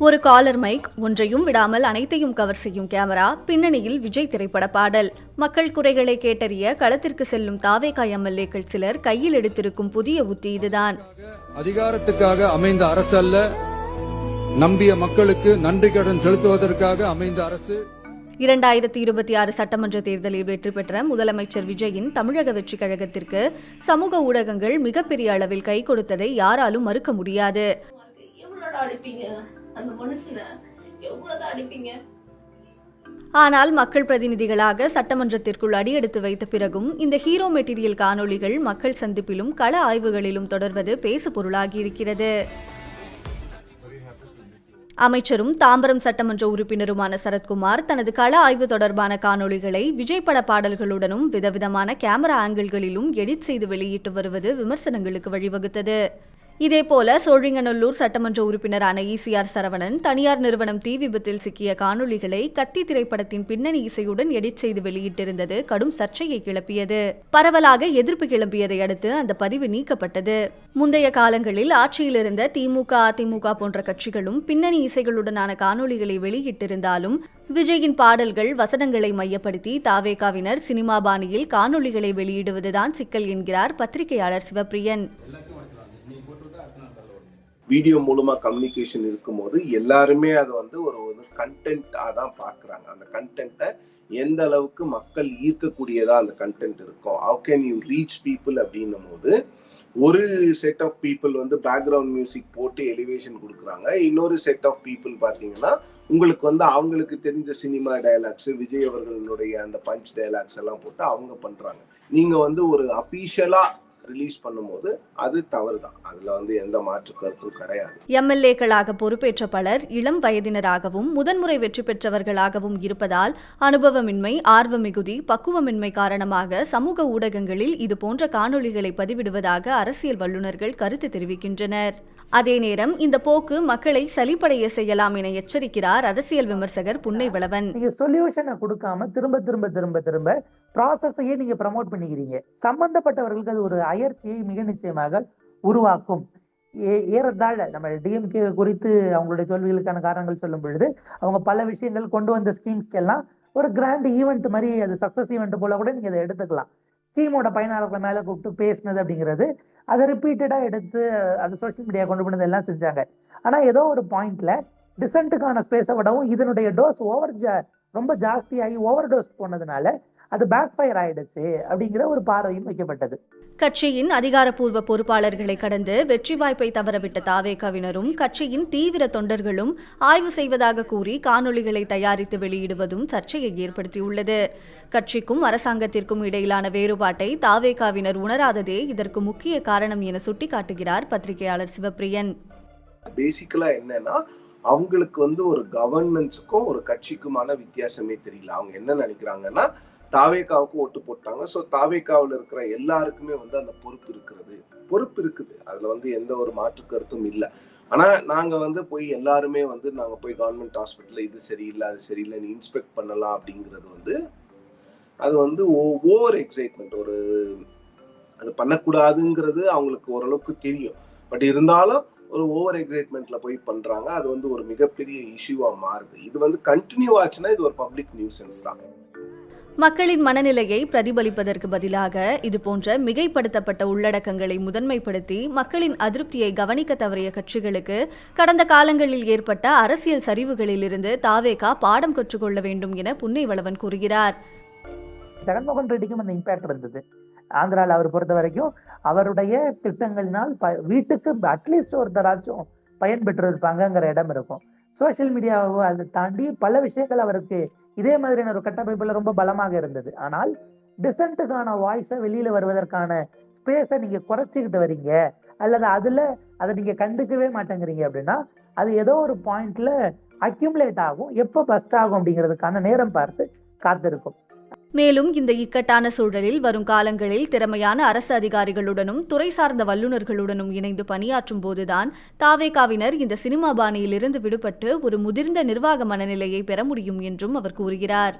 ஒரு collar mic, ஒன்றையும் விடாமல் அனைத்தையும் கவர் செய்யும் கேமரா, பின்னணியில் விஜய் திரைப்பட பாடல். மக்கள் குறைகளை கேட்டறிய களத்திற்கு செல்லும் தாவேகா எம்எல்ஏக்கள் சிலர் கையில் எடுத்திருக்கும் புதிய உத்தி இதுதான். அதிகாரத்துக்காக அமைந்த அரசு அல்ல, நம்பிய மக்களுக்கு நன்றி கடன் செலுத்துவதற்காக அமைந்த அரசு. 2026 சட்டமன்ற தேர்தலில் வெற்றி பெற்ற முதலமைச்சர் விஜயின் தமிழக வெற்றிக் கழகத்திற்கு சமூக ஊடகங்கள் மிகப்பெரிய அளவில் கை கொடுத்ததை யாராலும் மறுக்க முடியாது. ஆனால் மக்கள் பிரதிநிதிகளாக சட்டமன்றத்திற்குள் அடியெடுத்து வைத்த பிறகும் இந்த ஹீரோ மெட்டீரியல் காணொளிகள் மக்கள் சந்திப்பிலும் கள ஆய்வுகளிலும் தொடர்வது பேசு பொருளாகியிருக்கிறது. அமைச்சரும் தாம்பரம் சட்டமன்ற உறுப்பினருமான சரத்குமார் தனது கள ஆய்வு தொடர்பான காணொளிகளை விஜய் பட பாடல்களுடனும் விதவிதமான கேமரா ஆங்கிள்களிலும் எடிட் செய்து வெளியிட்டு வருவது விமர்சனங்களுக்கு வழிவகுத்தது. இதேபோல சோழிங்கநல்லூர் சட்டமன்ற உறுப்பினரான ஈசிஆர் சரவணன் தனியார் நிறுவனம் தீ விபத்தில் சிக்கிய காணொளிகளை கத்தி திரைப்படத்தின் பின்னணி இசையுடன் எடிட் செய்து வெளியிட்டிருந்தது கடும் சர்ச்சையை கிளப்பியது. பரவலாக எதிர்ப்பு கிளம்பியதை அடுத்து அந்த பதிவு நீக்கப்பட்டது. முந்தைய காலங்களில் ஆட்சியில் இருந்த திமுக, அதிமுக போன்ற கட்சிகளும் பின்னணி இசைகளுடனான காணொளிகளை வெளியிட்டிருந்தாலும் விஜயின் பாடல்கள், வசனங்களை மையப்படுத்தி தாவேகாவினர் சினிமா பாணியில் காணொளிகளை வெளியிடுவதுதான் சிக்கல் என்கிறார் பத்திரிகையாளர் சிவப்பிரியன். வீடியோ மூலமா கம்யூனிகேஷன் இருக்கும்போது எல்லாருமே அதை ஒரு கண்டென்ட்டா தான் பார்க்குறாங்க. அந்த கண்டென்ட்டை எந்த அளவுக்கு மக்கள் ஈர்க்கக்கூடியதா அந்த கண்டென்ட் இருக்கும், how can you reach people அப்படின்னும் போது ஒரு set of people background music போட்டு எலிவேஷன் கொடுக்குறாங்க. இன்னொரு செட் ஆஃப் பீப்புள் பார்த்தீங்கன்னா உங்களுக்கு அவங்களுக்கு தெரிஞ்ச சினிமா டயலாக்ஸ், விஜய் அவர்களுடைய அந்த பஞ்ச் டயலாக்ஸ் எல்லாம் போட்டு அவங்க பண்றாங்க. நீங்க ஒரு அஃபீஷியலா ரிலீஸ் பண்ணும்போது அது தவறுதான். அதுல எந்த மாற்று கருத்தும் கிடையாது. எம்எல்ஏக்களாக பொறுப்பேற்ற பலர் இளம் வயதினராகவும் முதன்முறை வெற்றி பெற்றவர்களாகவும் இருப்பதால் அனுபவமின்மை, ஆர்வ மிகுதி, பக்குவமின்மை காரணமாக சமூக ஊடகங்களில் இது போன்ற காணொளிகளை பதிவிடுவதாக அரசியல் வல்லுநர்கள் கருத்து தெரிவிக்கின்றனர். அதே நேரம் இந்த போக்கு மக்களை சலிப்படைய செய்யலாம் என எச்சரிக்கிறார் அரசியல் விமர்சகர் புன்னைவளவன். நீங்க சொல்யூஷனை கொடுக்காம திரும்ப திரும்ப திரும்ப திரும்ப ப்ராசஸையே நீங்க ப்ரமோட் பண்ணிக்கிறீங்க. சம்பந்தப்பட்டவர்களுக்கு அது ஒரு அயற்சியை மிக நிச்சயமாக உருவாக்கும். ஏறத்தாழ நம்ம டிஎம்கே குறித்து அவங்களுடைய தோல்விகளுக்கான காரணங்கள் சொல்லும் பொழுது அவங்க பல விஷயங்கள் கொண்டு வந்த ஸ்கீம்ஸ்க்கு எல்லாம் ஒரு கிராண்ட் ஈவெண்ட் மாதிரி, அது சக்சஸ் ஈவெண்ட் போல கூட நீங்க அதை எடுத்துக்கலாம். ஸ்கீமோட பயனாளர்கள் மேல கூப்பிட்டு பேசினது அப்படிங்கிறது அதை ரிப்பீட்டடா எடுத்து அது சோசியல் மீடியா கொண்டு போனது எல்லாம் செஞ்சாங்க. ஆனா ஏதோ ஒரு பாயிண்ட்ல டிசென்ட்டுக்கான ஸ்பேஸை விடவும் இதனுடைய டோஸ் ரொம்ப ஜாஸ்தியாகி ஓவர் டோஸ் போனதுனால அது பேக் ஃபயர் ஆயிடுச்சு அப்படிங்கிற ஒரு பார்வையும் வைக்கப்பட்டது. கட்சியின் அதிகாரப்பூர்வ பொறுப்பாளர்களை கடந்து வெற்றி வாய்ப்பை தவறவிட்ட தாவேகாவினரும் கட்சியின் தீவிர தொண்டர்களும் ஆய்வு செய்வதாக கூறி காணொளிகளை தயாரித்து வெளியிடுவதும் சர்ச்சையை ஏற்படுத்தியுள்ளது. கட்சிக்கும் அரசாங்கத்திற்கும் இடையிலான வேறுபாட்டை தாவேகாவினர் உணராததே இதற்கு முக்கிய காரணம் என சுட்டிக்காட்டுகிறார் பத்திரிகையாளர் சிவப்பிரியன். பேசிக்கலா என்னன்னா அவங்களுக்கு ஒரு கவர்னன்ஸுக்கும் ஒரு கட்சிக்குமான வித்தியாசமே தெரியல. அவங்க என்ன நினைக்கிறாங்கன்னா தாவேகாவுக்கு ஓட்டு போட்டாங்க, ஸோ தாவேகாவில் இருக்கிற எல்லாருக்குமே அந்த பொறுப்பு இருக்குது. அதுல எந்த ஒரு மாற்று கருத்தும் இல்லை. ஆனா நாங்க போய் எல்லாருமே நாங்க போய் கவர்மெண்ட் ஹாஸ்பிட்டல்ல இது சரியில்லை, அது சரியில்லைன்னு இன்ஸ்பெக்ட் பண்ணலாம் அப்படிங்கிறது அது ஓவர் எக்ஸைட்மெண்ட். அது பண்ணக்கூடாதுங்கிறது அவங்களுக்கு ஓரளவுக்கு தெரியும். பட் இருந்தாலும் ஒரு ஓவர் எக்ஸைட்மெண்ட்ல போய் பண்றாங்க. அது ஒரு மிகப்பெரிய இஷ்யூவா மாறுது. இது கண்டினியூ ஆச்சுன்னா இது ஒரு பப்ளிக் நியூசன்ஸ் தான். மக்களின் மனநிலையை பிரதிபலிப்பதற்கு பதிலாக இதுபோன்ற மிகைப்படுத்தப்பட்ட உள்ளடக்கங்களை முதன்மைப்படுத்தி மக்களின் அதிருப்தியை கவனிக்க தவறிய கட்சிகளுக்கு கடந்த காலங்களில் ஏற்பட்ட அரசியல் சரிவுகளிலிருந்து தாவேகா பாடம் கற்றுக்கொள்ள வேண்டும் என புன்னைவளவன் கூறுகிறார். ஜெகன்மோகன் ரெட்டிக்கும் அந்த இம்பாக்ட் இருந்தது. ஆந்திராவில் அவர் பொறுத்த வரைக்கும் அவருடைய திட்டங்களினால் வீட்டுக்கு அட்லீஸ்ட் ஒருத்தராச்சும் பயன்பெற்று இருப்பாங்கிற இடம் இருக்கும். சோசியல் மீடியாவை அதை தாண்டி பல விஷயங்கள் அவருக்கு இதே மாதிரியான ஒரு கட்டமைப்புல ரொம்ப பலமாக இருந்தது. ஆனால் டிசென்ட்டுக்கான வாய்ஸை வெளியில வருவதற்கான ஸ்பேஸை நீங்க குறைச்சிக்கிட்டு வரீங்க, அல்லது அதை நீங்க கண்டுக்கவே மாட்டேங்கிறீங்க அப்படின்னா அது ஏதோ ஒரு பாயிண்ட்ல அக்யூமுலேட் ஆகும். எப்போ பஸ்ட் ஆகும் அப்படிங்கிறதுக்கான நேரம் பார்த்து காத்திருக்கும். மேலும் இந்த இக்கட்டான சூழலில் வரும் காலங்களில் திறமையான அரசு அதிகாரிகளுடனும் துறை சார்ந்த வல்லுநர்களுடனும் இணைந்து பணியாற்றும் போதுதான் தாவேகாவினர் இந்த சினிமா பாணியிலிருந்து விடுபட்டு ஒரு முதிர்ந்த நிர்வாக மனநிலையை பெற முடியும் என்றும் அவர் கூறுகிறார்.